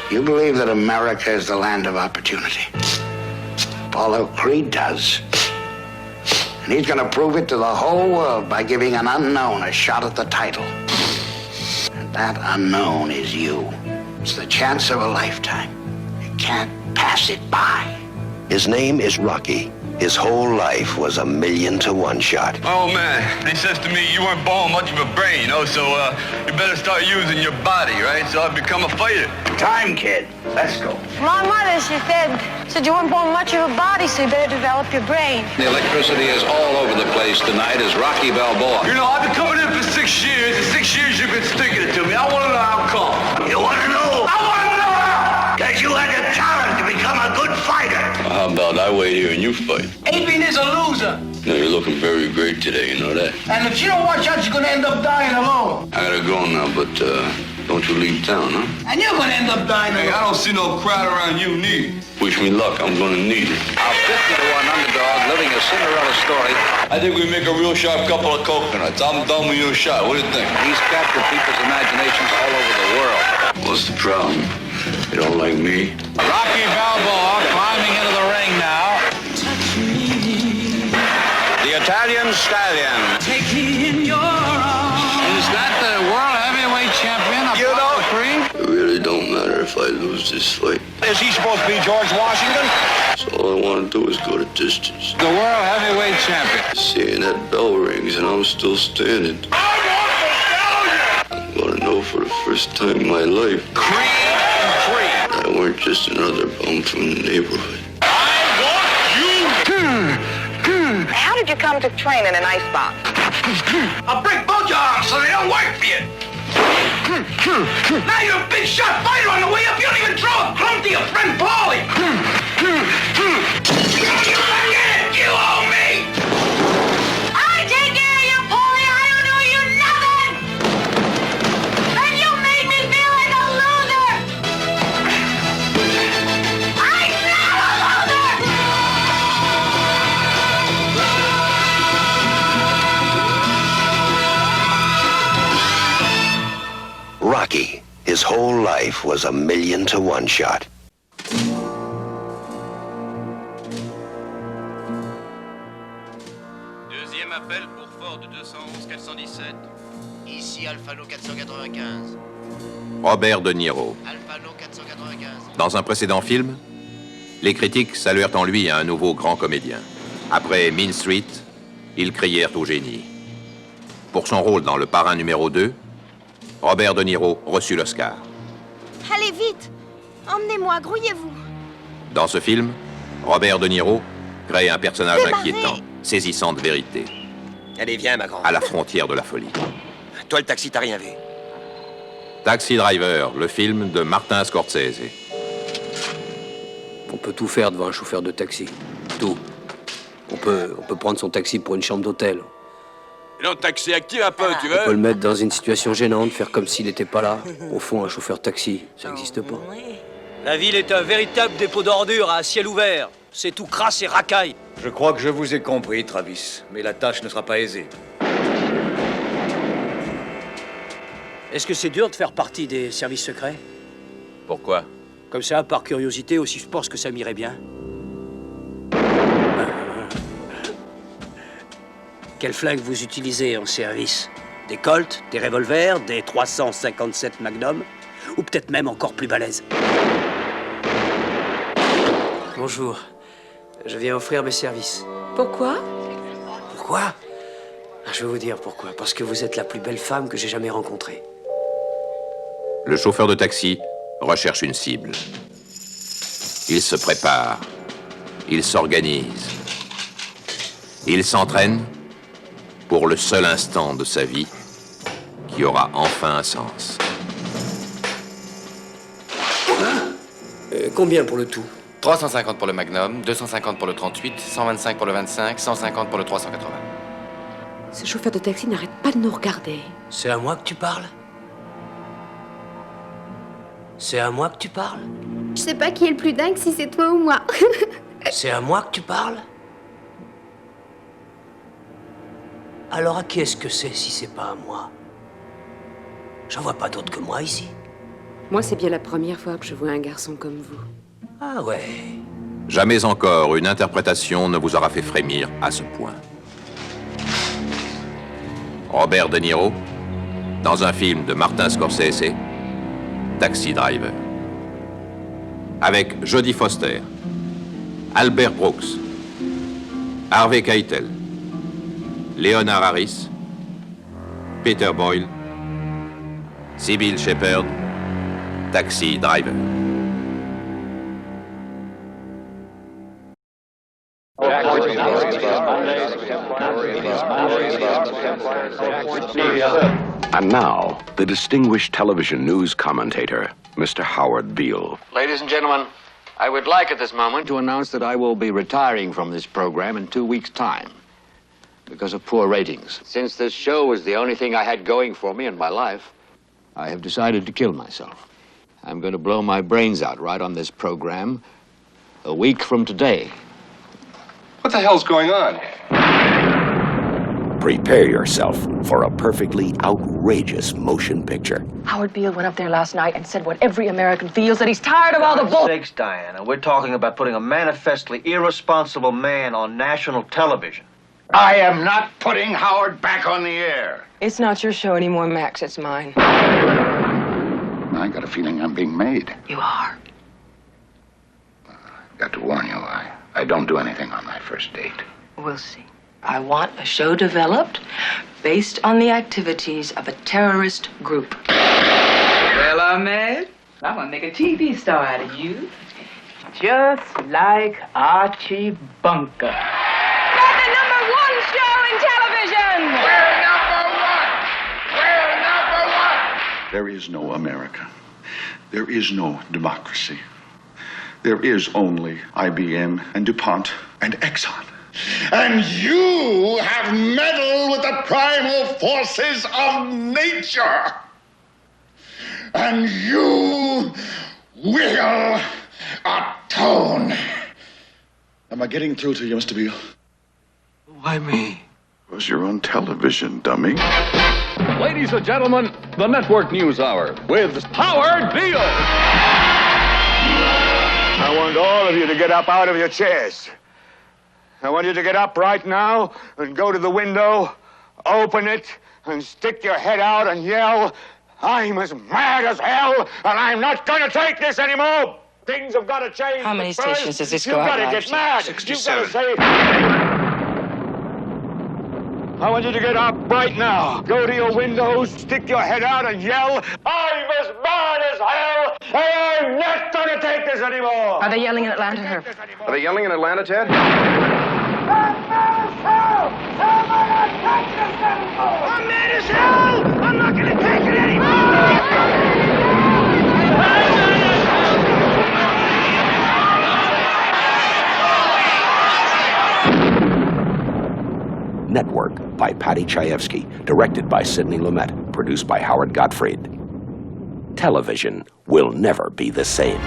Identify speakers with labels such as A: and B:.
A: You believe that America is the land of opportunity. Apollo Creed does. And he's gonna prove it to the whole world by giving an unknown a shot at the title. And that unknown is you. It's the chance of a lifetime. You can't pass it by.
B: His name is Rocky. His whole life was a 1,000,000-to-1 shot.
C: Oh, man, he says to me, you weren't born much of a brain, you know, so you better start using your body, right? So I've become a fighter.
A: Time, kid. Let's go.
D: My mother, she said you weren't born much of a body, so you better develop your brain.
E: The electricity is all over the place tonight as Rocky Balboa.
C: You know, I've been coming in for 6 years, and 6 years you've been sticking it to me. I want to know how come.
A: You want to know? I want to know how! Because you had the talent to become a good fighter.
E: How about I wait here and you fight?
F: Adrian is a loser.
E: No, you're looking very great today, you know that?
F: And if you don't watch out, you're gonna end up dying alone.
E: I gotta go now, but don't you leave town, huh?
F: And you're gonna end up dying
C: Hey, I
F: alone.
C: don't see no crowd around you, neither.
E: Wish me luck, I'm gonna need it. Our 50-to-1 underdog living a Cinderella story.
C: I think we make a real sharp couple of coconuts. I'm done with your shot. What do you think?
E: He's captured people's imaginations all over the world. What's the problem? You don't like me?
G: Rocky Balboa climbing into the ring now. The Italian Stallion.
F: Take me in your arms.
G: Is that the world heavyweight champion?
C: You know-
G: Creed?
E: It really don't matter if I lose this fight.
G: Is he supposed to be George Washington?
E: So all I want to do is go to distance.
G: The world heavyweight champion.
E: Seeing that bell rings and I'm still standing.
C: I want the stallion!
E: I'm gonna know for the first time in my life
G: Creed and Creed.
E: I weren't just another bum from the neighborhood.
C: I want you!
H: How did you come to train in an icebox?
F: I'll break both your arms so they don't work for you. Now you're a big shot fighter on the way up. You don't even throw a crumb to your friend Paulie. You owe me.
D: I take care of you, Paulie. I don't owe you nothing. And you made me feel like a loser. I'm not a loser.
B: Rocky. His whole life was a 1,000,000-to-1 shot.
I: Deuxième appel pour Ford 211 417.
J: Ici Alphano 495.
K: Robert De Niro.
J: Alphano 495.
K: Dans un précédent film, les critiques saluèrent en lui un nouveau grand comédien. Après Mean Street, ils crièrent au génie. Pour son rôle dans Le Parrain numéro 2, Robert De Niro reçut l'Oscar.
D: Allez vite. Emmenez-moi, grouillez-vous.
K: Dans ce film, Robert De Niro crée un personnage
D: Démarrez.
K: inquiétant, saisissant de vérité,
J: Allez, viens, ma grande.
K: à la frontière de la folie.
J: Toi, le taxi, t'as rien vu.
K: Taxi Driver, le film de Martin Scorsese.
L: On peut tout faire devant un chauffeur de taxi. Tout. On peut prendre son taxi pour une chambre d'hôtel.
I: Non, taxi, active un peu, tu
L: On peut
I: veux?
L: le mettre dans une situation gênante, faire comme s'il n'était pas là. Au fond, un chauffeur de taxi, ça n'existe pas.
F: La ville est un véritable dépôt d'ordures à ciel ouvert. C'est tout crasse et racaille.
M: Je crois que je vous ai compris, Travis, mais la tâche ne sera pas aisée.
F: Est-ce que c'est dur de faire partie des services secrets?
I: Pourquoi?
F: Comme ça, par curiosité, aussi, je pense que ça m'irait bien. Quel flingue vous utilisez en service? Des Colt, des revolvers, des 357 Magnum? Ou peut-être même encore plus balèzes?
L: Bonjour. Je viens offrir mes services.
D: Pourquoi?
L: Pourquoi? Je vais vous dire pourquoi. Parce que vous êtes la plus belle femme que j'ai jamais rencontrée.
K: Le chauffeur de taxi recherche une cible. Il se prépare. Il s'organise. Il s'entraîne pour le seul instant de sa vie qui aura enfin un sens.
L: Combien pour le tout?
I: 350 pour le Magnum, 250 pour le 38, 125 pour le 25, 150 pour le 380.
D: Ce chauffeur de taxi n'arrête pas de nous regarder.
F: C'est à moi que tu parles? C'est à moi que tu parles?
D: Je sais pas qui est le plus dingue, si c'est toi ou moi.
F: C'est à moi que tu parles? Alors à qui est-ce que c'est si c'est pas à moi? J'en vois pas d'autre que moi ici.
N: Moi, c'est bien la première fois que je vois un garçon comme vous.
F: Ah ouais.
K: Jamais encore une interprétation ne vous aura fait frémir à ce point. Robert De Niro, dans un film de Martin Scorsese, Taxi Driver. Avec Jodie Foster, Albert Brooks, Harvey Keitel, Leonard Harris, Peter Boyle, Sybil Shepherd, Taxi Driver.
O: And now, the distinguished television news commentator, Mr. Howard Beale.
P: Ladies and gentlemen, I would like at this moment to announce that I will be retiring from this program in 2 weeks' time because of poor ratings. Since this show was the only thing I had going for me in my life, I have decided to kill myself. I'm going to blow my brains out right on this program a week from today.
Q: What the hell's going on?
B: Prepare yourself for a perfectly outrageous motion picture.
H: Howard Beale went up there last night and said what every American feels, that he's tired of all the bull.
M: Sakes, Diana, we're talking about putting a manifestly irresponsible man on national television.
A: I am not putting Howard back on the air.
H: It's not your show anymore, Max. It's mine.
A: I got a feeling I'm being made.
H: You are.
A: Got to warn you, I don't do anything on my first date.
H: We'll see. I want a show developed based on the activities of a terrorist group.
R: Well, Ahmed, I'm gonna make a TV star out of you. Just like Archie Bunker.
H: We're the #1 show in television!
A: We're #1! We're #1!
Q: There is no America. There is no democracy. There is only IBM and DuPont and Exxon.
A: And you have meddled with the primal forces of nature. And you will atone.
Q: Am I getting through to you, Mr. Beale?
M: Why me?
Q: It was your own television, dummy.
G: Ladies and gentlemen, the Network News Hour with Howard Beale.
A: I want all of you to get up out of your chairs. I want you to get up right now and go to the window, open it, and stick your head out and yell, I'm as mad as hell, and I'm not going to take this anymore. Things have got to change.
H: How many
A: First,
H: stations does this
A: you've
H: go out
A: got to
H: live
A: get
H: to?
A: mad.
Q: 67.
A: You've got to say... I want you to get up right now. Go to your windows, stick your head out, and yell, I'm as mad as hell, and I'm not going to take this anymore.
H: Are they yelling in Atlanta, Herb?
Q: Are they yelling in Atlanta, Ted?
A: I'm mad as hell! I'm not gonna take it anymore!
B: Network by Patty Chayefsky, directed by Sidney Lumet, produced by Howard Gottfried. Television will never be the same.